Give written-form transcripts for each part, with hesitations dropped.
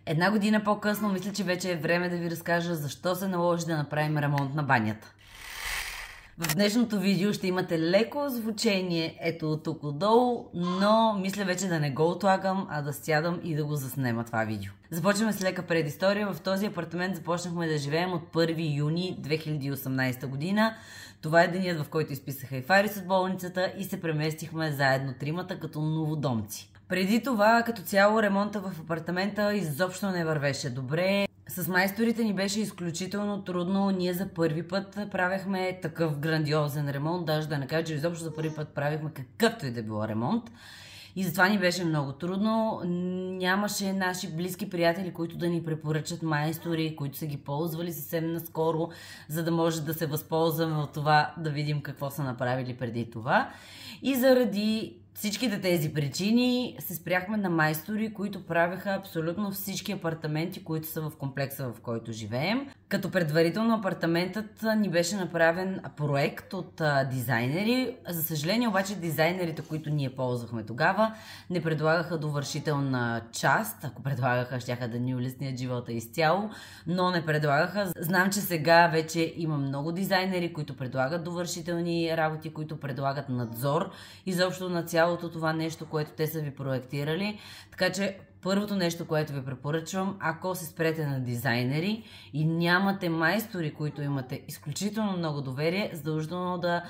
Една година по-късно мисля, че вече е време да ви разкажа защо се наложи да направим ремонт на банята. В днешното видео ще имате леко звучение, ето тук отдолу, но мисля вече да не го отлагам, а да сядам и да го заснема това видео. Започваме с лека предистория. В този апартамент започнахме да живеем от 1 юни 2018 година. Това е денят, в който изписаха и Фарис от болницата и се преместихме заедно тримата като новодомци. Преди това, като цяло, ремонта в апартамента изобщо не вървеше добре. С майсторите ни беше изключително трудно. Ние за първи път правехме такъв грандиозен ремонт, даже да не кажа, че изобщо за първи път правихме какъвто и да било ремонт. И затова ни беше много трудно. Нямаше наши близки приятели, които да ни препоръчат майстори, които са ги ползвали съвсем наскоро, за да може да се възползваме от това, да видим какво са направили преди това. И заради всичките тези причини се спряхме на майстори, които правеха абсолютно всички апартаменти, които са в комплекса, в който живеем. Като предварително апартаментът ни беше направен проект от дизайнери. За съжаление обаче дизайнерите, които ние ползвахме тогава, не предлагаха довършителна част. Ако предлагаха, щяха да ни улеснят живота изцяло, но не предлагаха. Знам, че сега вече има много дизайнери, които предлагат довършителни работи, които предлагат надзор изобщо на цялото това нещо, което те са ви проектирали. Така че първото нещо, което ви препоръчвам, ако се спрете на дизайнери и нямате майстори, които имате изключително много доверие, задължително да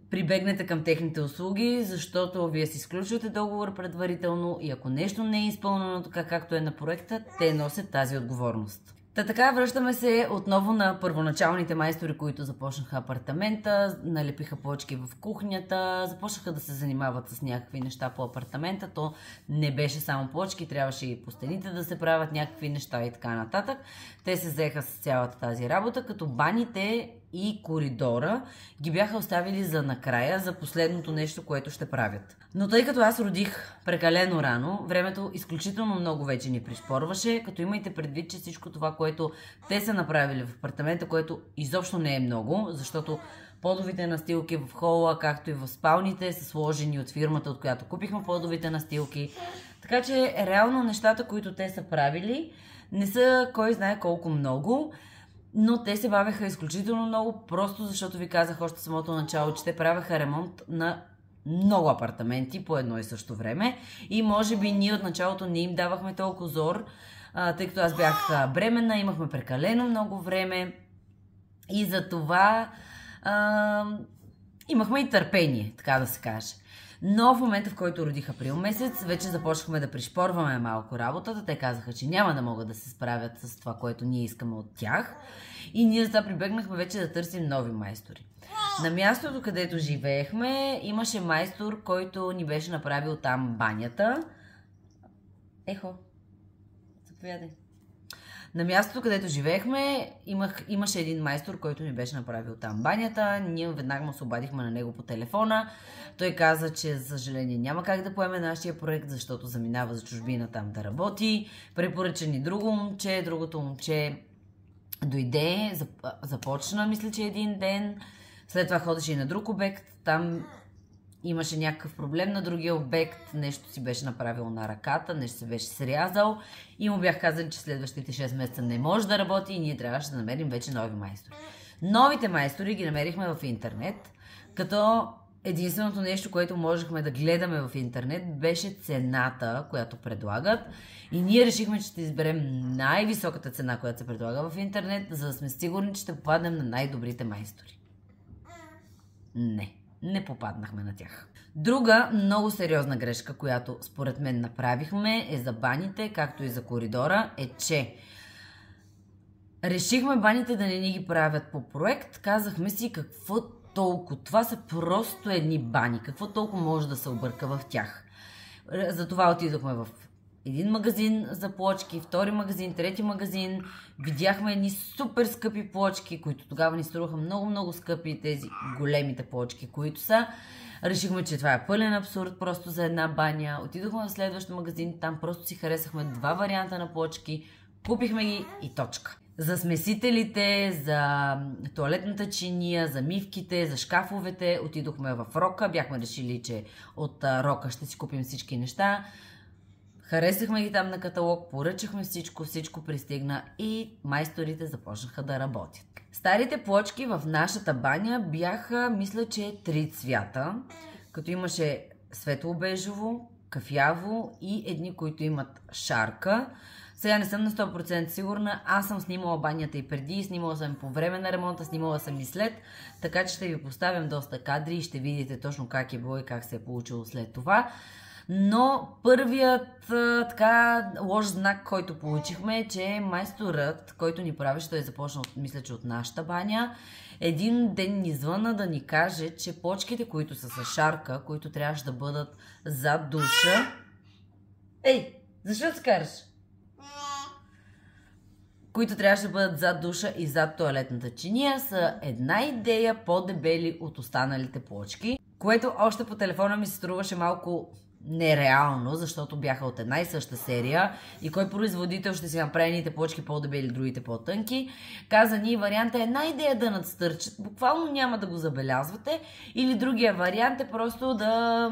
прибегнете към техните услуги, защото вие си изключвате договор предварително и ако нещо не е изпълнено така както е на проекта, те носят тази отговорност. Така, връщаме се отново на първоначалните майстори, които започнаха апартамента, налепиха плочки в кухнята, започнаха да се занимават с някакви неща по апартамента. То не беше само плочки, трябваше и по стените да се правят някакви неща и така нататък. Те се взеха с цялата тази работа, като баните и коридора ги бяха оставили за накрая, за последното нещо, което ще правят. Но тъй като аз родих прекалено рано, времето изключително много вече ни пришпорваше, като имайте предвид, че всичко това, което те са направили в апартамента, което изобщо не е много, защото подовите настилки в хола, както и в спалните, са сложени от фирмата, от която купихме подовите настилки. Така че реално нещата, които те са правили, не са кой знае колко много, но те се бавеха изключително много, просто защото ви казах още самото начало, че те правеха ремонт на много апартаменти по едно и също време и може би ние от началото не им давахме толкова зор, тъй като аз бях бременна, имахме прекалено много време и за това имахме и търпение, така да се каже. Но в момента, в който родих април месец, вече започнахме да пришпорваме малко работата. Те казаха, че няма да могат да се справят с това, което ние искаме от тях. И ние за това прибегнахме вече да търсим нови майстори. На мястото, където живеехме, имаше майстор, който ни беше направил там банята. Ехо, заповядай. На мястото, където живеехме, имаше един майстор, който ни беше направил там банята. Ние веднага му се обадихме на него по телефона. Той каза, че за съжаление няма как да поеме нашия проект, защото заминава за чужбина там да работи. Препоръча ни друго момче. Другото момче дойде, започна, мисля, че един ден. След това ходеше и на друг обект. Там имаше някакъв проблем на другия обект, нещо си беше направил на ръката, нещо се беше срязал и му бях казали, че следващите 6 месеца не може да работи и ние трябваше да намерим вече нови майстори. Новите майстори ги намерихме в интернет, като единственото нещо, което можехме да гледаме в интернет, беше цената, която предлагат и ние решихме, че ще изберем най-високата цена, която се предлага в интернет, за да сме сигурни, че ще попаднем на най-добрите майстори. Не попаднахме на тях. Друга много сериозна грешка, която според мен направихме е за баните, както и за коридора, е, че решихме баните да не ни ги правят по проект. Казахме си какво толкова. Това са просто едни бани. Какво толкова може да се обърка в тях? Затова отидохме в един магазин за плочки, втори магазин, трети магазин. Видяхме едни супер скъпи плочки, които тогава ни струваха много скъпи, тези големите плочки, които са. Решихме, че това е пълен абсурд просто за една баня. Отидохме в следващия магазин, там просто си харесахме два варианта на плочки, купихме ги и точка. За смесителите, за тоалетната чиния, за мивките, за шкафовете отидохме в Рока. Бяхме решили, че от Рока ще си купим всички неща. Харесахме ги там на каталог, поръчахме всичко пристигна и майсторите започнаха да работят. Старите плочки в нашата баня бяха, мисля, че 3 цвята, като имаше светло-бежово, кафяво и едни, които имат шарка. Сега не съм на 100% сигурна, аз съм снимала банята и преди, снимала съм по време на ремонта, снимала съм и след, така че ще ви поставям доста кадри и ще видите точно как е било и как се е получило след това. Но първият така лош знак, който получихме е, че майсторът, който ни правеше, той е започнал, мисля, че от нашата баня, един ден ни звъна да ни каже, че плочките, които са с шарка, които трябваше да бъдат зад душа... Ей, защо се караш? Които трябваше да бъдат зад душа и зад тоалетната чиния, са една идея по-дебели от останалите плочки, което още по телефона ми се струваше малко нереално, защото бяха от една и съща серия и кой производител ще си направи едните плочки по-дебели, другите по-тънки. Каза ни, варианта е една идея да надстърчат, буквално няма да го забелязвате, или другия вариант е просто да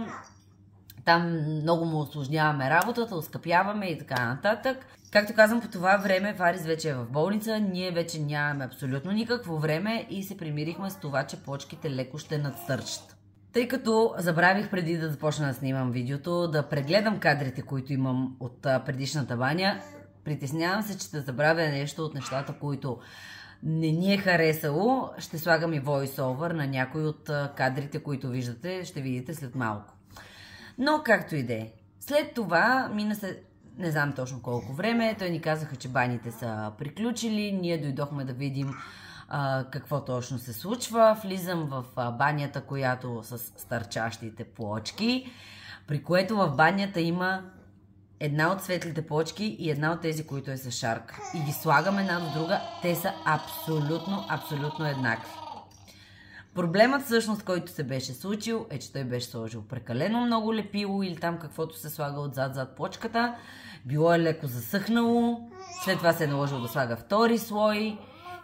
там много му усложняваме работата, оскъпяваме и така нататък. Както казвам, по това време Варис вече е в болница, ние вече нямаме абсолютно никакво време и се примирихме с това, че плочките леко ще надстърчат. Тъй като забравих преди да започна да снимам видеото, да прегледам кадрите, които имам от предишната баня, притеснявам се, че ще забравя нещо от нещата, които не ни е харесало. Ще слагам и voice-over на някои от кадрите, които виждате, ще видите след малко. Но както и да е. След това мина се, не знам точно колко време, той ни казаха, че баните са приключили, ние дойдохме да видим какво точно се случва. Влизам в банята, която с стърчащите плочки, при което в банята има една от светлите плочки и една от тези, които е с шарка. И ги слагаме една до друга, те са абсолютно еднакви. Проблемът всъщност, който се беше случил, е, че той беше сложил прекалено много лепило или там каквото се слага отзад зад плочката. Било е леко засъхнало, след това се е наложило да слага втори слой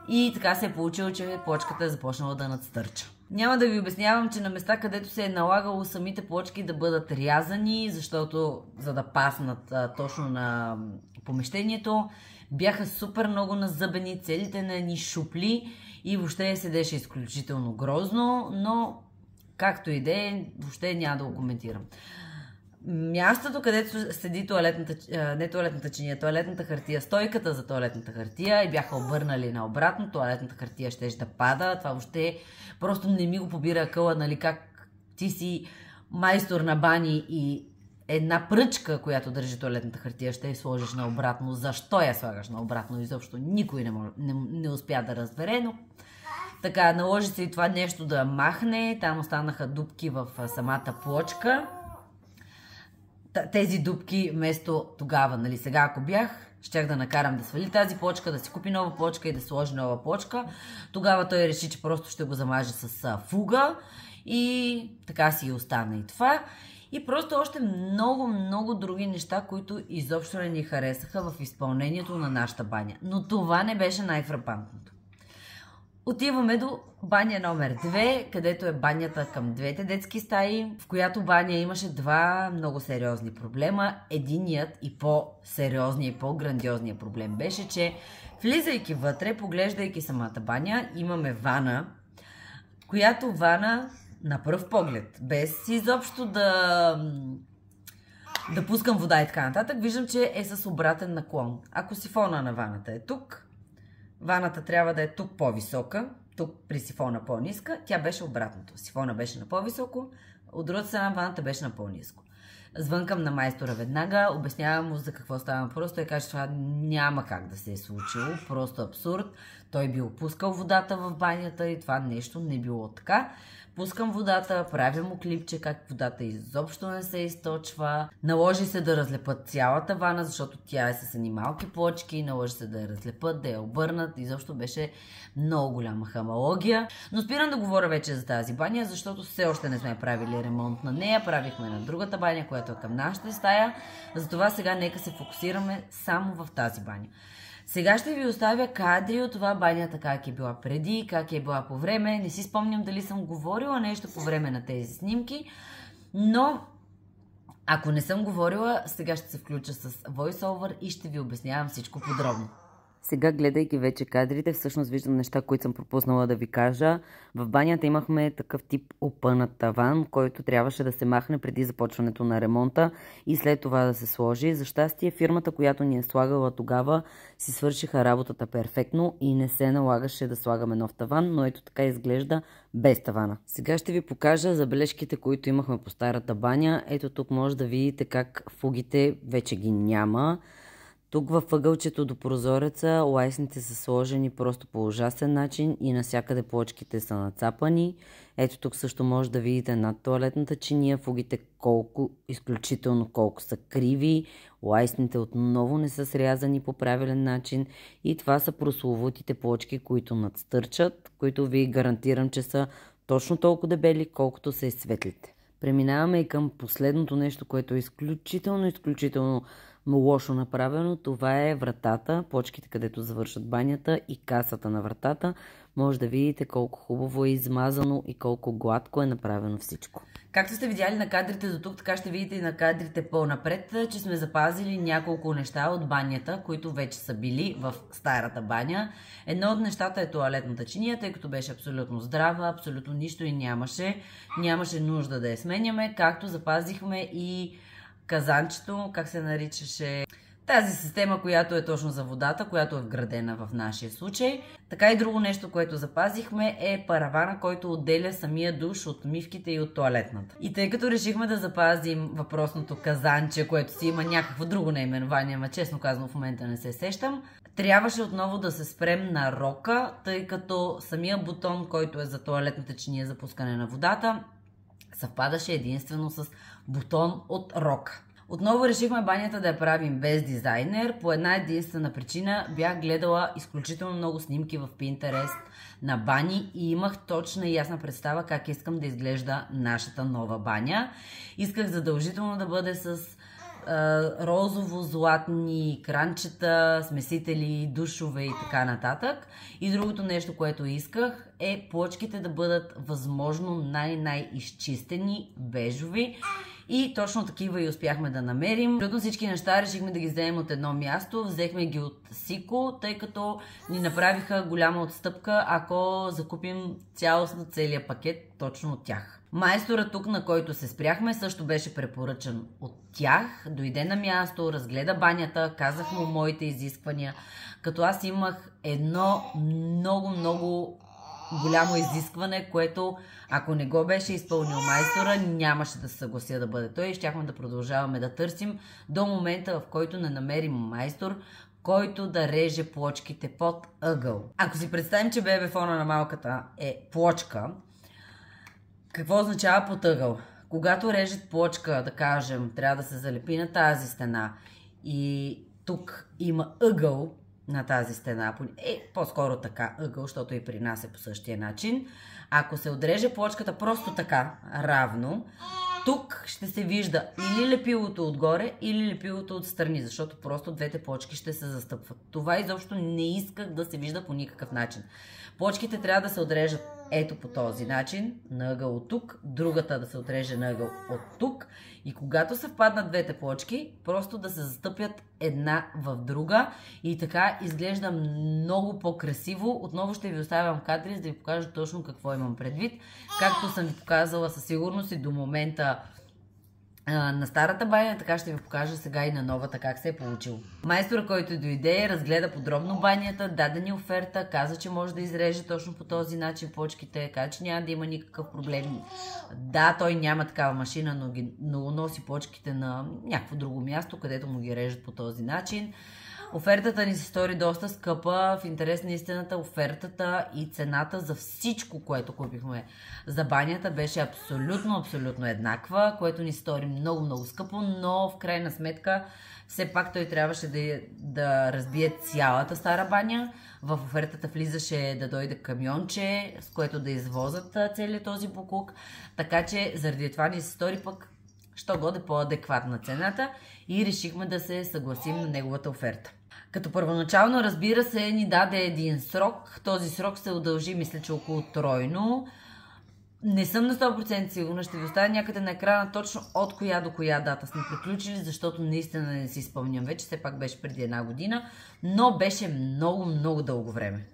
и така се е получило, че плочката е започнала да надстърча. Няма да ви обяснявам, че на места, където се е налагало самите плочки да бъдат рязани, защото за да паснат точно на помещението, бяха супер много назъбени, целите на едни шупли и въобще седеше изключително грозно, но както и да е, въобще няма да го коментирам. Мястото, където седи туалетната чиния, туалетната хартия, стойката за туалетната хартия и бяха обърнали наобратно, туалетната хартия щеше да пада. Това въобще просто не ми го побира акъла, нали, как ти си майстор на бани и една пръчка, която държи туалетната хартия, ще я сложиш наобратно. Защо я слагаш наобратно? Изобщо никой не успя да разбере, но така, наложи се и това нещо да махне. Там останаха дупки в самата плочка. Тези дупки вместо тогава, нали, сега ако бях, щях да накарам да свали тази плочка, да си купи нова плочка и да сложи нова плочка. Тогава той реши, че просто ще го замаже с фуга и така си остана и това. И просто още много други неща, които изобщо не ни харесаха в изпълнението на нашата баня. Но това не беше най-фрапантното. Отиваме до баня номер 2, където е банята към двете детски стаи, в която баня имаше два много сериозни проблема. Единият и по-сериозният и по-грандиозният проблем беше, че влизайки вътре, поглеждайки самата баня, имаме вана, която вана на пръв поглед, без изобщо да пускам вода и така нататък, виждам, че е с обратен наклон. Ако сифона на ваната е тук, ваната трябва да е тук по-висока, тук при сифона по-ниска, тя беше обратното. Сифона беше на по-високо, от другата страна ваната беше на по-ниско. Звънкам на майстора веднага, обяснявам му за какво става въпрос. Той каже, че това няма как да се е случило, просто абсурд. Той бил пускал водата в банята и това нещо не било така. Пускам водата, правя му клипче как водата изобщо не се източва. Наложи се да разлепат цялата вана, защото тя е с едни малки плочки. Наложи се да я разлепат, да я обърнат. Изобщо беше много голяма хамалогия. Но спирам да говоря вече за тази баня, защото все още не сме правили ремонт на нея. Правихме на другата баня, която е към нашата стая. Затова сега нека се фокусираме само в тази баня. Сега ще ви оставя кадри от това банята как е била преди, как е била по време. Не си спомням дали съм говорила нещо по време на тези снимки, но Ако не съм говорила, сега ще се включа с voice-over и ще ви обяснявам всичко подробно. Сега, гледайки вече кадрите, всъщност виждам неща, които съм пропуснала да ви кажа. В банята имахме такъв тип опънат таван, който трябваше да се махне преди започването на ремонта и след това да се сложи. За щастие, фирмата, която ни е слагала тогава, си свършиха работата перфектно и не се налагаше да слагаме нов таван, но ето така изглежда без тавана. Сега ще ви покажа забележките, които имахме по старата баня. Ето тук може да видите как фугите вече ги няма. Тук във ъгълчето до прозореца лайсните са сложени просто по ужасен начин и навсякъде плочките са нацапани. Ето тук също може да видите над тоалетната чиния фугите колко са криви. Лайсните отново не са срязани по правилен начин и това са прословутите плочки, които надстърчат, които ви гарантирам, че са точно толкова дебели, колкото са и светлите. Преминаваме и към последното нещо, което е изключително лошо направено. Това е вратата, плочките, където завършат банята и касата на вратата. Може да видите колко хубаво е измазано и колко гладко е направено всичко. Както сте видяли на кадрите до тук, така ще видите и на кадрите по-напред, че сме запазили няколко неща от банята, които вече са били в старата баня. Едно от нещата е тоалетната чиния, тъй като беше абсолютно здрава, абсолютно нищо и нямаше нужда да я сменяме, както запазихме и казанчето, как се наричаше тази система, която е точно за водата, която е вградена в нашия случай. Така и друго нещо, което запазихме е паравана, който отделя самия душ от мивките и от тоалетната. И тъй като решихме да запазим въпросното казанче, което си има някакво друго наименование, ама честно казано в момента не се сещам, трябваше отново да се спрем на рока, тъй като самия бутон, който е за тоалетната чиния за пускане на водата, съвпадаше единствено с бутон от рока. Отново решихме банята да я правим без дизайнер. По една единствена причина бях гледала изключително много снимки в Pinterest на бани и имах точна и ясна представа как искам да изглежда нашата нова баня. Исках задължително да бъде с розово-златни кранчета, смесители, душове и така нататък. И другото нещо, което исках е плочките да бъдат възможно най-изчистени, бежови. И точно такива и успяхме да намерим. Абсолютно всички неща решихме да ги вземем от едно място. Взехме ги от Сико, тъй като ни направиха голяма отстъпка, ако закупим цялостно целия пакет точно от тях. Майстора тук, на който се спряхме, също беше препоръчан от тях. Дойде на място, разгледа банята, казах му моите изисквания, като аз имах едно много голямо изискване, което ако не го беше изпълнил майстора, нямаше да се съглася да бъде той и щяхме да продължаваме да търсим до момента, в който не намерим майстор, който да реже плочките под ъгъл. Ако си представим, че бебефона на малката е плочка, какво означава под ъгъл? Когато режат плочка, да кажем, трябва да се залепи на тази стена и тук има ъгъл на тази стена, по-скоро така ъгъл, защото и при нас е по същия начин. Ако се отреже плочката просто така, равно, тук ще се вижда или лепилото отгоре, или лепилото отстрани, защото просто двете плочки ще се застъпват. Това изобщо не исках да се вижда по никакъв начин. Плочките трябва да се отрежат ето по този начин, на ъгъл от тук, другата да се отреже на ъгъл от тук и когато съвпаднат двете плочки, просто да се застъпят една в друга и така изглежда много по-красиво. Отново ще ви оставям кадри, за да ви покажа точно какво имам предвид. Както съм ви показала със сигурност и до момента на старата баня, така ще ви покажа сега и на новата как се е получил. Майстора, който дойде, разгледа подробно банята, даде ни оферта, каза, че може да изреже точно по този начин плочките, каза, че няма да има никакъв проблем. Да, той няма такава машина, но носи плочките на някакво друго място, където му ги режат по този начин. Офертата ни се стори доста скъпа. В интерес на истината, офертата и цената за всичко, което купихме за банята, беше абсолютно еднаква, което ни стори много скъпо, но в крайна сметка все пак той трябваше да разбие цялата стара баня. В офертата влизаше да дойде камионче, с което да извозат целият този буклук, така че заради това ни се стори пък що годе по-адекватна цената и решихме да се съгласим на неговата оферта. Като първоначално, разбира се, ни даде един срок. Този срок се удължи, мисля, че около тройно. Не съм на 100% сигурна, ще ви оставя някъде на екрана точно от коя до коя дата сме приключили, защото наистина не си спомням вече, все пак беше преди една година, но беше много, много дълго време.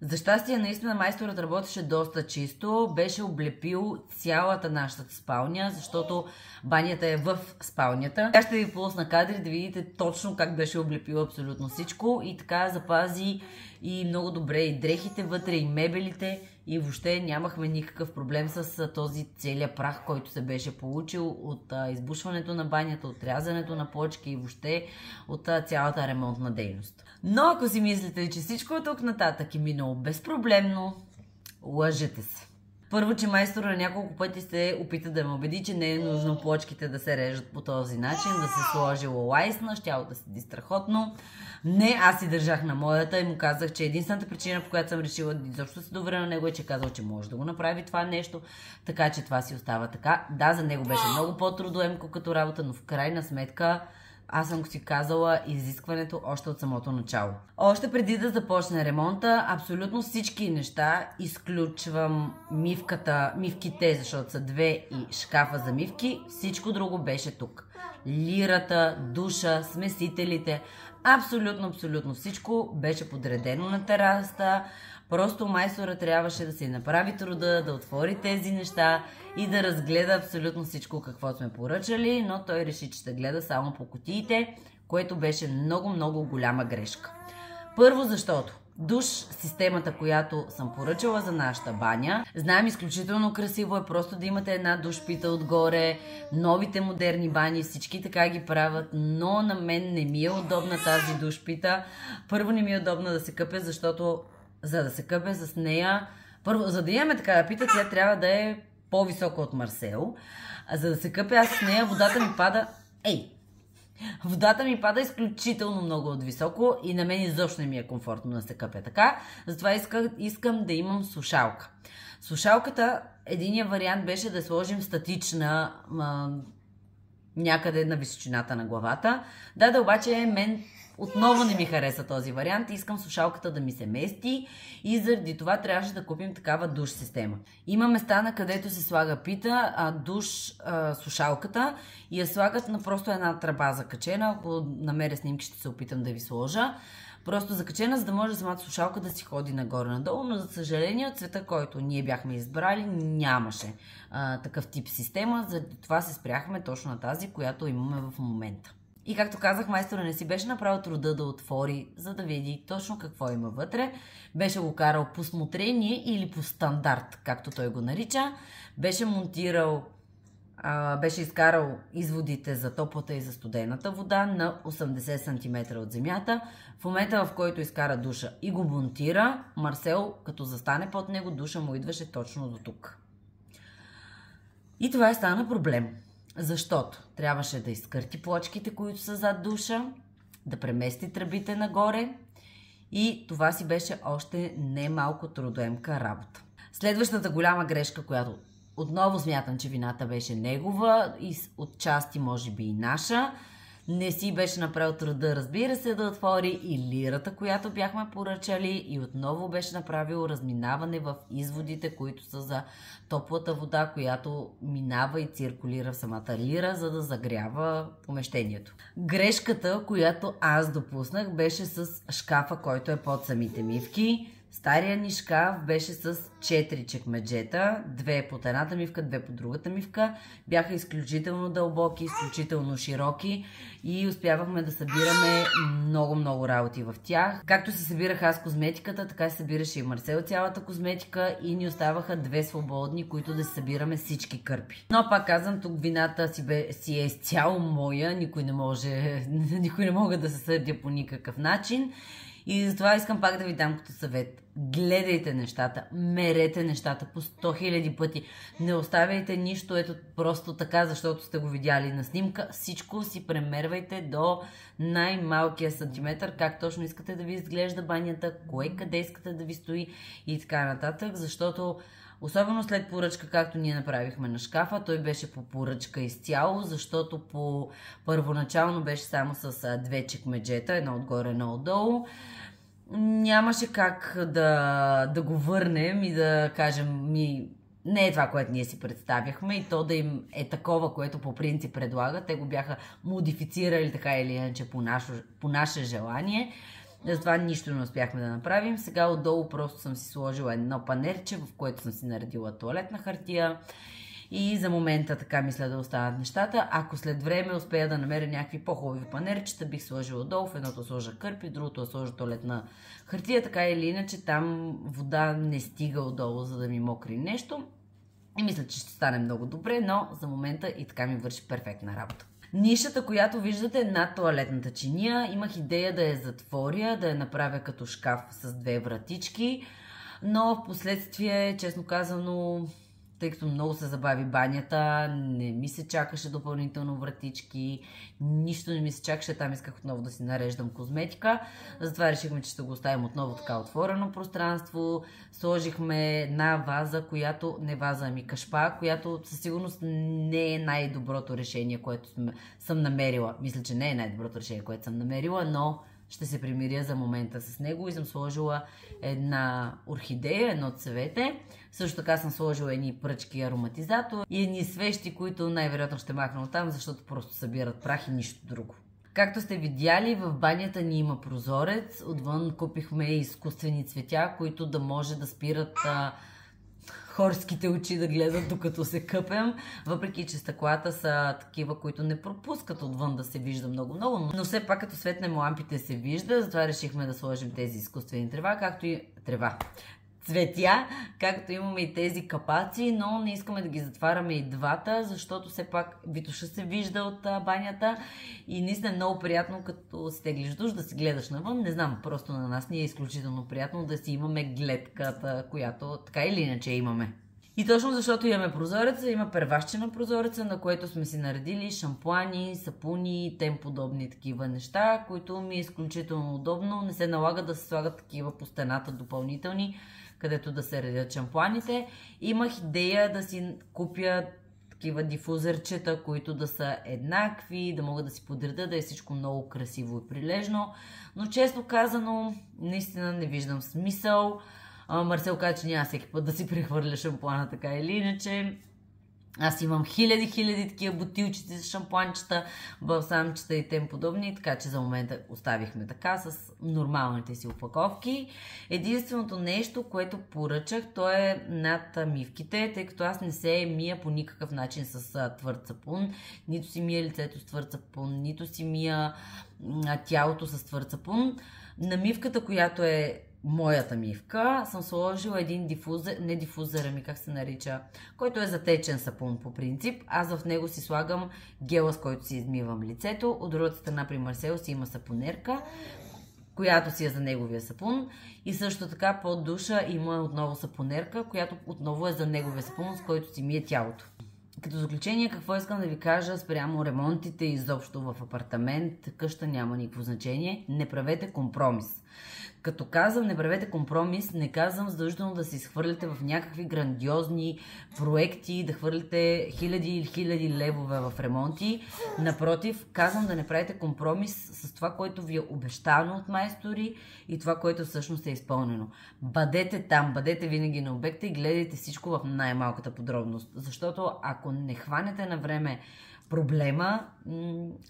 За щастие, наистина майсторът работеше доста чисто, беше облепил цялата нашата спалня, защото банята е в спалнята. Тя ще ви пусна кадри да видите точно как беше облепил абсолютно всичко и така запази и много добре и дрехите вътре, и мебелите, и въобще нямахме никакъв проблем с този целият прах, който се беше получил от избушването на банята, от рязането на плочки и въобще от цялата ремонтна дейност. Но ако си мислите, че всичко от тук нататък е минало безпроблемно, лъжете се. Първо, че майстора няколко пъти се опита да ме убеди, че не е нужно плочките да се режат по този начин, да се сложи лайсна, щяло да седи страхотно. Не, аз си държах на моята и му казах, че единствената причина, по която съм решила да изобщо се доверя на него, е, че казал, че може да го направи това нещо, така че това си остава така. Да, за него беше много по-трудоемко като работа, но в крайна сметка аз съм си казала изискването още от самото начало. Още преди да започне ремонта, абсолютно всички неща, изключвам мивките, защото са две и шкафа за мивки, всичко друго беше тук. Лирата, душа, смесителите, абсолютно всичко беше подредено на терасата. Просто майстора трябваше да се направи труда, да отвори тези неща и да разгледа абсолютно всичко, какво сме поръчали, но той реши, че ще гледа само по кутиите, което беше много голяма грешка. Първо, защото душ системата, която съм поръчала за нашата баня, знаем, изключително красиво е просто да имате една душпита отгоре, новите модерни бани, всички така ги правят, но на мен не ми е удобна тази душпита. Първо не ми е удобна да се къпя, защото за да се къпя с нея, първо, за да имаме такава пита, тя трябва да е по-висока от Марсел. А за да се къпя аз с нея, водата ми пада... Водата ми пада изключително много от високо и на мен изобщо не ми е комфортно да се къпя така. Затова искам да имам сушалка. Сушалката, единият вариант беше да сложим статична някъде на височината на главата. Да, обаче мен отново не ми хареса този вариант. Искам сушалката да ми се мести и заради това трябваше да купим такава душ система. Има места, на където се слага пита, сушалката и я слагат на просто една тръба закачена. Ако намеря снимки, ще се опитам да ви сложа. Просто закачена, за да може самата сушалка да си ходи нагоре-надолу, но за съжаление от цвета, който ние бяхме избрали, нямаше такъв тип система. Заради това се спряхме точно на тази, която имаме в момента. И както казах, майстора не си беше направил труда да отвори, за да види точно какво има вътре. Беше го карал по смотрение или по стандарт, както той го нарича. Беше монтирал, беше изкарал изводите за топлата и за студената вода на 80 см от земята. В момента, в който изкара душа и го монтира, Марсел, като застане под него, душа му идваше точно до тук. И това стана проблем. Защото трябваше да изкърти плочките, които са зад душа, да премести тръбите нагоре и това си беше още не малко трудоемка работа. Следващата голяма грешка, която отново смятам, че вината беше негова и отчасти може би и наша, не си беше направил труда, разбира се, да отвори и лирата, която бяхме поръчали и отново беше направил разминаване в изводите, които са за топлата вода, която минава и циркулира в самата лира, за да загрява помещението. Грешката, която аз допуснах, беше с шкафа, който е под самите мивки. Стария ни шкаф беше с 4 чекмеджета, 2 под едната мивка, 2 под другата мивка. Бяха изключително дълбоки, изключително широки и успявахме да събираме много работи в тях. Както си събирах аз козметиката, така се събираше и Марсел цялата козметика и ни оставаха 2 свободни, които да си събираме всички кърпи. Но пак казвам, тук вината си е изцяло моя, никой не мога да се сърдя по никакъв начин. И затова искам пак да ви дам като съвет. Гледайте нещата, мерете нещата по 100 000 пъти. Не оставяйте нищо ето просто така, защото сте го видяли на снимка. Всичко си премервайте до най-малкия сантиметър, как точно искате да ви изглежда банята, кое къде искате да ви стои и така нататък, защото особено след поръчка, както ние направихме на шкафа, той беше по поръчка изцяло, защото първоначално беше само с 2 чекмеджета, едно отгоре, едно отдолу. Нямаше как да го върнем и да кажем не е това, което ние си представяхме и то да им е такова, което по принцип предлага. Те го бяха модифицирали така или иначе по наше желание. Затова нищо не успяхме да направим. Сега отдолу просто съм си сложила едно панерче, в което съм си наредила тоалетна хартия. И за момента така мисля да останат нещата. Ако след време успея да намеря някакви по-хубави панерчета, бих сложила отдолу. В едното сложа кърпи, в другото сложа тоалетна хартия. Така или иначе там вода не стига отдолу, за да ми мокри нещо. И мисля, че ще стане много добре, но за момента и така ми върши перфектна работа. Нишата, която виждате над тоалетната чиния, имах идея да я затворя, да я направя като шкаф с две вратички, но в последствие, честно казано, тъй като много се забави банята, не ми се чакаше допълнително вратички, нищо не ми се чакаше, там исках отново да си нареждам козметика, затова решихме, че ще го оставим отново така отворено пространство, сложихме една ваза, която, не ваза, ами кашпа, която със сигурност не е най-доброто решение, което съм намерила, мисля, че не е най-доброто решение, което съм намерила, но ще се примиря за момента с него и съм сложила една орхидея, едно цвете. Също така съм сложила едни пръчки ароматизатор и едни свещи, които най-вероятно ще махна оттам, защото просто събират прах и нищо друго. Както сте видяли, в банята ни има прозорец. Отвън купихме изкуствени цветя, които да може да спират хорските очи да гледат докато се къпем, въпреки че стъклата са такива, които не пропускат отвън да се вижда много-много, но все пак като светнем лампите се вижда, затова решихме да сложим тези изкуствени цветя, както имаме и тези капаци, но не искаме да ги затваряме и двата, защото все пак витуша се вижда от банята и наистина е много приятно, като си теглиш душ, да си гледаш навън. Не знам, просто на нас ни е изключително приятно да си имаме гледката, която така или иначе имаме. И точно защото имаме прозореца, има первашче на прозореца, на което сме си наредили шампуани, сапуни и тем подобни такива неща, които ми е изключително удобно. Не се налага да се слагат такива по стената допълнителни, където да се редят шампуаните. Имах идея да си купя такива дифузърчета, които да са еднакви, да мога да си подреда, да е всичко много красиво и прилежно. Но често казано, наистина не виждам смисъл. Марсел каза, че няма всеки път да си прехвърля шампуана така или иначе. Аз имам хиляди такива бутилчици с шампуанчета, балсамчета и тем подобни, така че за момента оставихме така с нормалните си опаковки. Единственото нещо, което поръчах, то е над мивките, тъй като аз не се мия по никакъв начин с твърд сапун. Нито си мия лицето с твърд сапун, нито си мия тялото с твърд сапун. На мивката, която е моята мивка, съм сложила един дифузер, не дифузер, ами как се нарича, който е затечен сапун по принцип. Аз в него си слагам гела, с който си измивам лицето. От другата страна при Марсел си има сапонерка, която си е за неговия сапун. И също така под душа има отново сапонерка, която отново е за неговия сапун, с който си мие тялото. Като заключение, какво искам да ви кажа спрямо ремонтите изобщо в апартамент, къща няма никакво значение. Не правете компромис. Като казвам не правете компромис, не казвам задължително да се изхвърляте в някакви грандиозни проекти, да хвърляте хиляди левове в ремонти. Напротив, казвам да не правите компромис с това, което ви е обещано от майстори и това, което всъщност е изпълнено. Бъдете там, бъдете винаги на обекта и гледайте всичко в най-малката подробност. Защото ако не хванете на време проблема,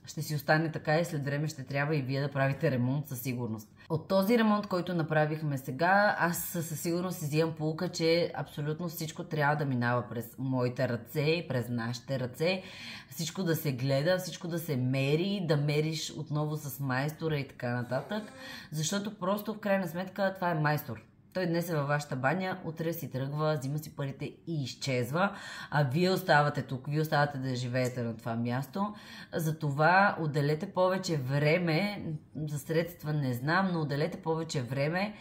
ще си остане така и след време ще трябва и вие да правите ремонт със сигурност. От този ремонт, който направихме сега, аз със сигурност взимам поука, че абсолютно всичко трябва да минава през моите ръце, през нашите ръце, всичко да се гледа, всичко да се мери, да мериш отново с майстора и така нататък, защото просто в крайна сметка това е майстор. Той днес е във вашата баня, утре си тръгва, взима си парите и изчезва, а вие оставате тук, вие оставате да живеете на това място. Затова отделете повече време, за средства не знам, но отделете повече време,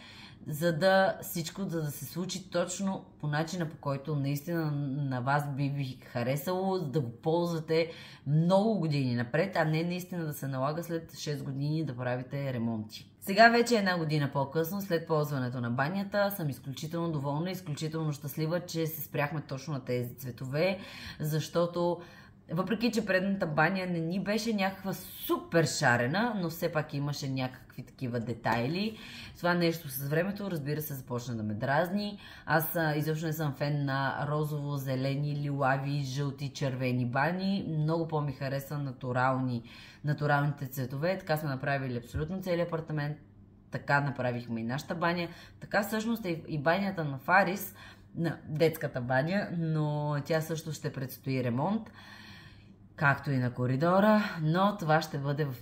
за да всичко да се случи точно по начина, по който наистина на вас би ви харесало, да го ползвате много години напред, а не наистина да се налага след 6 години да правите ремонти. Сега вече една година по-късно, след ползването на банята, съм изключително доволна, изключително щастлива, че се спряхме точно на тези цветове, защото Въпреки че предната баня не ни беше някаква супер шарена, но все пак имаше някакви такива детайли. Това нещо с времето, разбира се, започна да ме дразни. Аз изобщо не съм фен на розово, зелени, лилави, жълти, червени бани. Много по-ми хареса натуралните цветове. Така сме направили абсолютно целият апартамент. Така направихме и нашата баня. Така всъщност е и банята на Фарис, на детската баня, но тя също ще предстои ремонт, както и на коридора, но това ще бъде в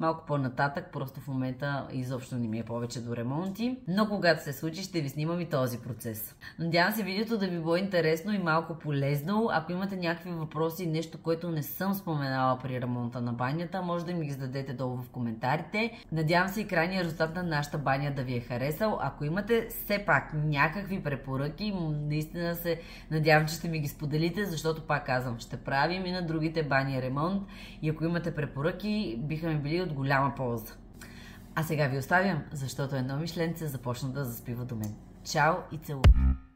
малко по-нататък, просто в момента изобщо не ми е повече до ремонти, но когато се случи, ще ви снимам и този процес. Надявам се видеото да ви било интересно и малко полезно. Ако имате някакви въпроси, нещо, което не съм споменала при ремонта на банята, може да ми ги зададете долу в коментарите. Надявам се и крайният резултат на нашата баня да ви е харесал. Ако имате все пак някакви препоръки, наистина се надявам, че ще ми ги споделите, защото пак казвам, ще правим и на другите бани ремонт и ако имате препоръки, биха ми били от голяма полза. А сега ви оставям, защото едно мишленце започна да заспива до мен. Чао и целувам!